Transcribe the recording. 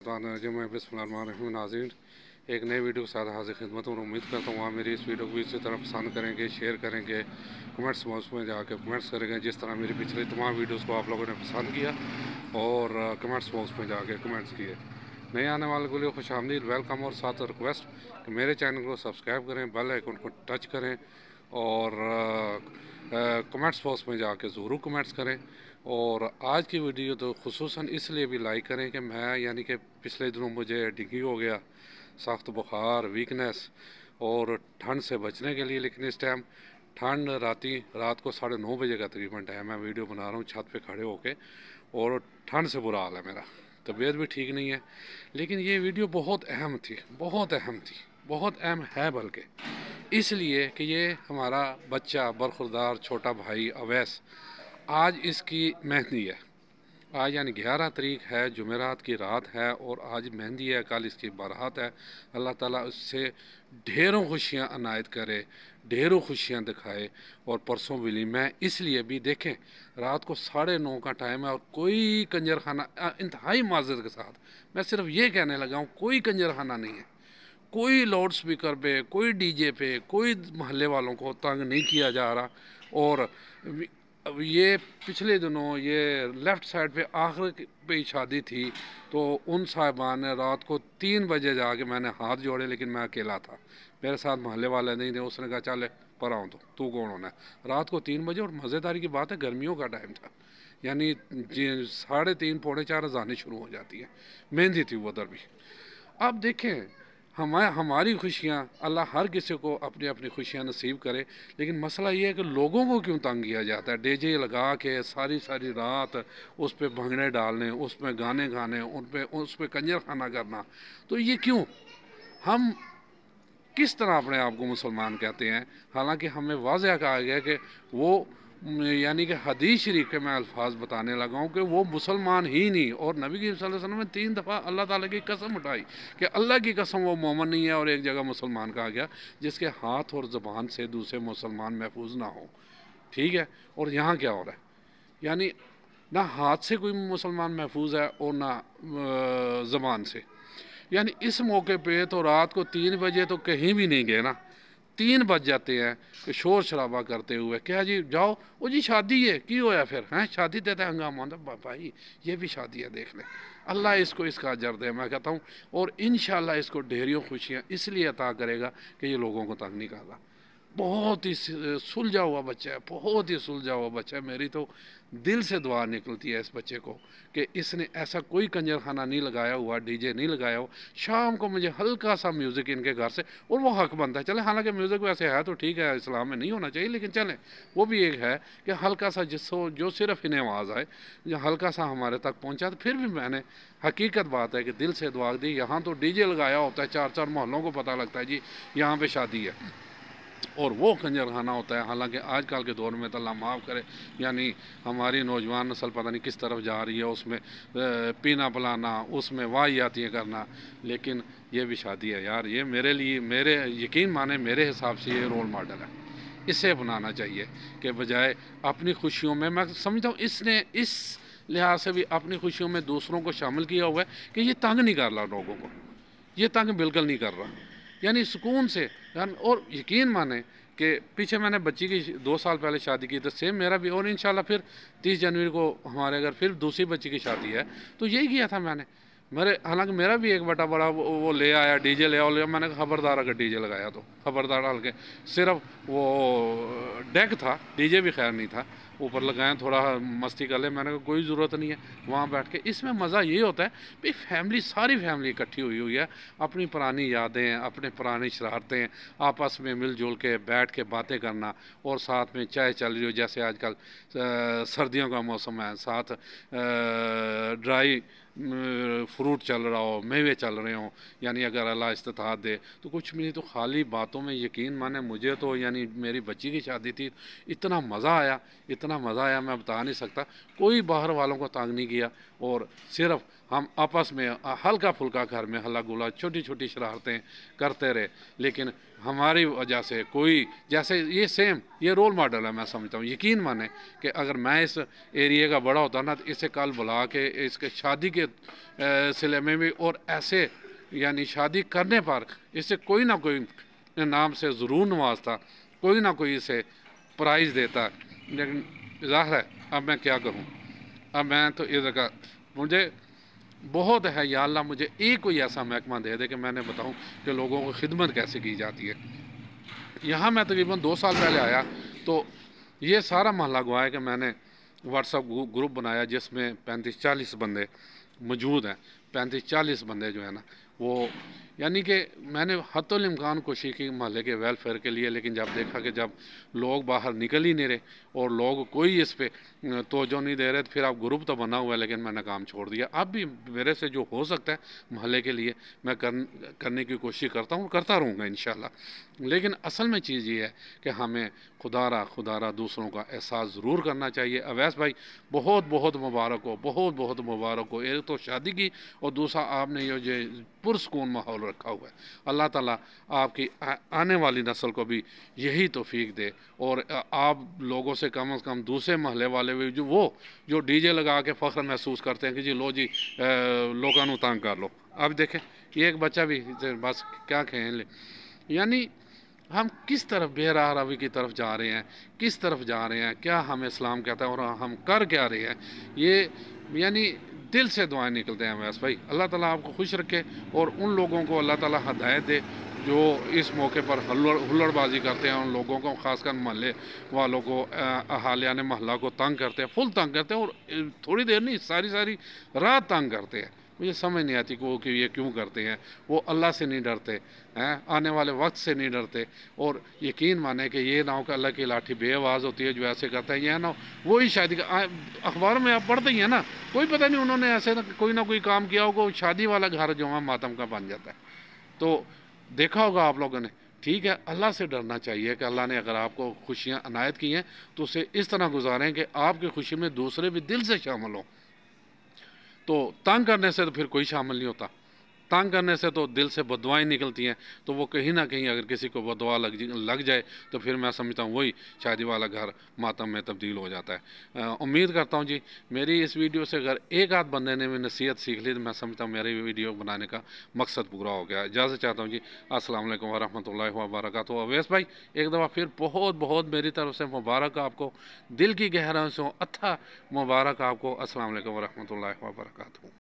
मिनशैतानिर्रजीम बिस्मिल्लाहिर्रहमानिर्रहीम। नाज़रीन, एक नई वीडियो के साथ हाजिर खिदमत हूँ। उम्मीद करता हूँ आप मेरी इस वीडियो को इसी तरह पसंद करेंगे, शेयर करेंगे, कमेंट्स बॉक्स में जाकर कमेंट्स करेंगे जिस तरह मेरी पिछली तमाम वीडियोस को आप लोगों ने पसंद किया और कमेंट्स बॉक्स में जाकर कमेंट्स किए। नए आने वाले के लिए खुशामदीद, वेलकम और साथ रिक्वेस्ट कि मेरे चैनल को सब्सक्राइब करें, बेल आइकन को टच करें और कमेंट्स बॉक्स में जाके ज़रूर कमेंट्स करें। और आज की वीडियो तो खुसूसन इसलिए भी लाइक करें कि मैं यानी कि पिछले दिनों मुझे डेंगू हो गया, सख्त बुखार, वीकनेस और ठंड से बचने के लिए। लेकिन इस टाइम ठंड रात को 9:30 बजे का तकरीबन टाइम है। मैं वीडियो बना रहा हूँ छत पे खड़े होके और ठंड से बुरा हाल है मेरा, तबीयत भी ठीक नहीं है। लेकिन ये वीडियो बहुत अहम थी, बहुत अहम थी, बहुत अहम है बल्कि इसलिए कि ये हमारा बच्चा बरखुरदार छोटा भाई अवैस, आज इसकी मेहंदी है। आज यानी 11 तारीख है, जुमेरात की रात है और आज मेहंदी है, कल इसकी बारात है। अल्लाह ताला उससे ढेरों खुशियाँ अनायत करे, ढेरों खुशियाँ दिखाए। और परसों वलीमा है, इसलिए भी देखें रात को 9:30 का टाइम है और कोई कंजर खाना, इंतहाई माजरत के साथ मैं सिर्फ ये कहने लगा हूँ, कोई कंजर खाना नहीं है, कोई लाउड स्पीकर पे, कोई डीजे पे, कोई महल्ले वालों को तंग नहीं किया जा रहा। और अब ये पिछले दिनों ये लेफ़्ट साइड पे आखिर पे ही शादी थी, तो उन साहिबान ने रात को 3 बजे जाके, मैंने हाथ जोड़े लेकिन मैं अकेला था, मेरे साथ महल्ले वाले नहीं थे। उसने कहा चल पर आऊँ, तो तू कौन होना है। रात को 3 बजे, और मज़ेदारी की बात है गर्मियों का टाइम था, यानी 3:30 पौने 4 अज़ानें शुरू हो जाती है। मेहंदी थी वो उधर भी। अब देखें हमारी खुशियाँ, अल्लाह हर किसी को अपनी अपनी खुशियाँ नसीब करे। लेकिन मसला ये है कि लोगों को क्यों तंग किया जाता है, डीजे लगा के सारी सारी रात उस पर भंगड़े डालने, उस पर गाने गाने, उस पर कंजर खाना करना। तो ये क्यों? हम किस तरह अपने आप को मुसलमान कहते हैं, हालांकि हमें वाज़ह कहा गया कि वो यानी कि हदीस शरीफ के मैं अल्फाज बताने लगा हूँ कि वो मुसलमान ही नहीं। और नबी करीम सल्लल्लाहु अलैहि वसल्लम ने 3 दफ़ा अल्लाह ताला की कसम उठाई कि अल्लाह की कसम वो मोमिन नहीं है। और एक जगह मुसलमान कहा गया जिसके हाथ और ज़बान से दूसरे मुसलमान महफूज ना हो। ठीक है, और यहाँ क्या हो रहा है, यानी ना हाथ से कोई मुसलमान महफूज है और ना ज़बान से। यानी इस मौके पे तो रात को 3 बजे तो कहीं भी नहीं गए ना, 3 बज जाते हैं कि शोर शराबा करते हुए, क्या जी जाओ, वो जी शादी है की होया फिर हैं, शादी देता है हंगामा होता भाई, ये भी शादी है, देख लें। अल्लाह इसको इसका अजर दे, मैं कहता हूँ। और इंशाल्लाह इसको ढेरियों खुशियाँ इसलिए अता करेगा कि ये लोगों को तंग नहीं कर रहा। बहुत ही सुलझा हुआ बच्चा है, बहुत ही सुलझा हुआ बच्चा है। मेरी तो दिल से दुआ निकलती है इस बच्चे को कि इसने ऐसा कोई कंजर खाना नहीं लगाया हुआ, डीजे नहीं लगाया हो। शाम को मुझे हल्का सा म्यूज़िक इनके घर से, और वो हक बनता है, चले हालांकि म्यूज़िक वैसे है तो ठीक है, इस्लाम में नहीं होना चाहिए, लेकिन चले वो भी एक है कि हल्का सा जिसको जो सिर्फ इन्हें आवाज़ आए, जो हल्का सा हमारे तक पहुँचा। तो फिर भी मैंने, हकीकत बात है कि दिल से दुआ दी। यहाँ तो डीजे लगाया होता है, 4-4 मोहल्लों को पता लगता है जी यहाँ पर शादी है, और वो कंजर खाना होता है। हालांकि आजकल के दौर में तो अल्लाह माफ़ करे, यानी हमारी नौजवान नस्ल पता नहीं किस तरफ जा रही है, उसमें पीना पिलाना, उसमें वाहियातियाँ करना। लेकिन ये भी शादी है यार, ये मेरे लिए, मेरे यकीन माने, मेरे हिसाब से ये रोल मॉडल है। इसे अपनाना चाहिए कि बजाय अपनी खुशियों में, मैं समझता हूँ इसने इस लिहाज से भी अपनी खुशियों में दूसरों को शामिल किया हुआ है कि ये तंग नहीं कर रहा लोगों को, ये तंग बिल्कुल नहीं कर रहा, यानी सुकून से। और यकीन माने कि पीछे मैंने बच्ची की 2 साल पहले शादी की, तो सेम मेरा भी, और इंशाल्लाह फिर 30 जनवरी को हमारे अगर फिर दूसरी बच्ची की शादी है तो यही किया था मैंने। हालांकि मेरा भी एक बटा बड़ा वो ले आया, डीजे ले आओ, मैंने खबरदार अगर डीजे लगाया तो खबरदार, हल्के सिर्फ वो डेक था, डीजे भी खैर नहीं था, ऊपर लगाएं थोड़ा मस्ती कर ले। मैंने कहा कोई ज़रूरत नहीं है वहाँ बैठ के। इसमें मज़ा ये होता है भाई फैमिली, सारी फैमिली इकट्ठी हुई हुई है, अपनी पुरानी यादें, अपने पुरानी शरारतें, आपस में मिलजुल के बैठ के बातें करना, और साथ में चाय चल रही हो, जैसे आजकल सर्दियों का मौसम है, साथ ड्राई फ्रूट चल रहा हो, मेवे चल रहे हों, यानी अगर अल्लाह इस्तिताअत दे तो कुछ भी नहीं तो खाली बातों में। यकीन माने मुझे तो, यानी मेरी बच्ची की शादी थी, इतना मज़ा आया, इतना मज़ा आया, मैं बता नहीं सकता। कोई बाहर वालों को तंग नहीं किया, और सिर्फ ہم آپس میں ہلکا پھلکا گھر میں ہلا گلا چھوٹی چھوٹی شرارتیں کرتے رہے، لیکن ہماری وجہ سے کوئی جیسے یہ سیم یہ رول ماڈل ہے، میں سمجھتا ہوں یقین مانے کہ اگر میں اس ایریے کا بڑا ہوتا نا تو اسے کل بلا کے اس کے شادی کے سلسلے میں بھی اور ایسے یعنی شادی کرنے پر اسے کوئی نہ کوئی نام سے ضرور نوازتا، کوئی نہ کوئی اسے پرائز دیتا، لیکن ظاہر ہے اب میں کیا کروں، اب میں تو ادھر کا مجھے بہت ہے یا اللہ مجھے ایک کوئی ایسا محکمہ دے دے کہ میں نے بتاؤں کہ لوگوں کو خدمت کیسے کی جاتی ہے۔ یہاں میں تقریباً 2 سال پہلے آیا تو یہ سارا محلہ گوا ہے کہ میں نے واٹس ایپ گروپ بنایا جس میں 35-40 بندے موجود ہیں، 35-40 بندے جو ہیں نا وہ یعنی کہ میں نے حتی الامکان کوشش کی محلے کے ویلفیئر کے لیے، لیکن جب دیکھا کہ جب لوگ باہر نکل ہی نہیں رہے اور لوگ کوئی اس پہ توجہ نہیں دے رہے تو پھر اب گروپ تو بنا ہوا ہے، لیکن میں نے کام چھوڑ دیا۔ اب بھی میرے سے جو ہو سکتا ہے محلے کے لیے میں کرنے کی کوشش کرتا ہوں، کرتا رہوں گا انشاءاللہ۔ لیکن اصل میں چیز یہ ہے کہ ہمیں خدا را دوسروں کا احساس ضرور کرنا چاہیے۔ اویس بھائی بہت بہت مبارک ہو، بہت بہت مبارک ہو، ایک تو شادی کی اور دوسرا آپ نے یہ پرسکون ماحول رکھا ہوا ہے۔ اللہ تعالیٰ آپ کی آنے والی نسل کو بھی یہی توفیق دے، اور آپ لوگوں سے کم از کم دوسرے محلے والے بھی جو ڈی جے لگا کے فخر محسوس کرتے ہیں کہ جی لو جی لوگوں نو تنگ کر لو، اب دیکھیں یہ ایک بچہ بھی بس کیا کہیں لے، یعنی ہم کس طرف بے راہ روی کی طرف جا رہے ہیں، کس طرف جا رہے ہیں، کیا ہمیں اسلام کہتا ہے اور ہم کر کیا رہے ہیں، یہ یعنی دل سے دعائیں نکلتے ہیں اویس بھائی۔ اللہ تعالیٰ آپ کو خوش رکھے اور ان لوگوں کو اللہ تعالیٰ ہدایت دے جو اس موقع پر ہلڑ بازی کرتے ہیں، ان لوگوں کو خاص کر محلے والوں کو اہالیان محلہ کو تنگ کرتے ہیں، فل تنگ کرتے ہیں، اور تھوڑی دیر نہیں ساری رات تنگ کرتے ہیں۔ مجھے سمجھ نہیں آتی کہ یہ کیوں کرتے ہیں، وہ اللہ سے نہیں ڈرتے ہیں، آنے والے وقت سے نہیں ڈرتے، اور یقین مانے کہ یہ نہ ہو کہ اللہ کی لاٹھی بے آواز ہوتی ہے جو ایسے کرتا ہے، یہ نہ ہو وہی شادی کا اخباروں میں آپ پڑھتے ہی ہیں نا، کوئی پتہ نہیں انہوں نے ایسے کوئی نہ کوئی کام کیا ہوگا، شادی والا گھر جو ہے ماتم کا بن جاتا ہے۔ تو دیکھا ہوگا آپ لوگوں نے، ٹھیک ہے اللہ سے ڈرنا چاہیے کہ اللہ نے اگر آپ کو خوشیاں عنایت کی ہیں تو اسے اس طرح گزاریں کہ آپ کی خوشی میں دوسرے بھی دل سے شامل ہوں۔ تو تنگ کرنے سے تو پھر کوئی شامل نہیں ہوتا، تنگ کرنے سے تو دل سے بددعائیں نکلتی ہیں، تو وہ کہیں نہ کہیں اگر کسی کو بددعا لگ جائے تو پھر میں سمجھتا ہوں وہی شادی والا گھر ماتم میں تبدیل ہو جاتا ہے۔ امید کرتا ہوں جی میری اس ویڈیو سے اگر ایک آدھ بندے نے بھی نصیحت سیکھ لی تو میں سمجھتا ہوں میری ویڈیو بنانے کا مقصد پورا ہو گیا۔ اجازت چاہتا ہوں جی، السلام علیکم ورحمۃ اللہ وبرکاتہ۔ اویس بھائی ایک دفعہ پھر بہت بہت میری طرف سے مبارک آپ کو، دل کی گہرائیوں سے اچھا مبارک آپ کو، السلام علیکم ورحمۃ اللہ وبرکاتہ۔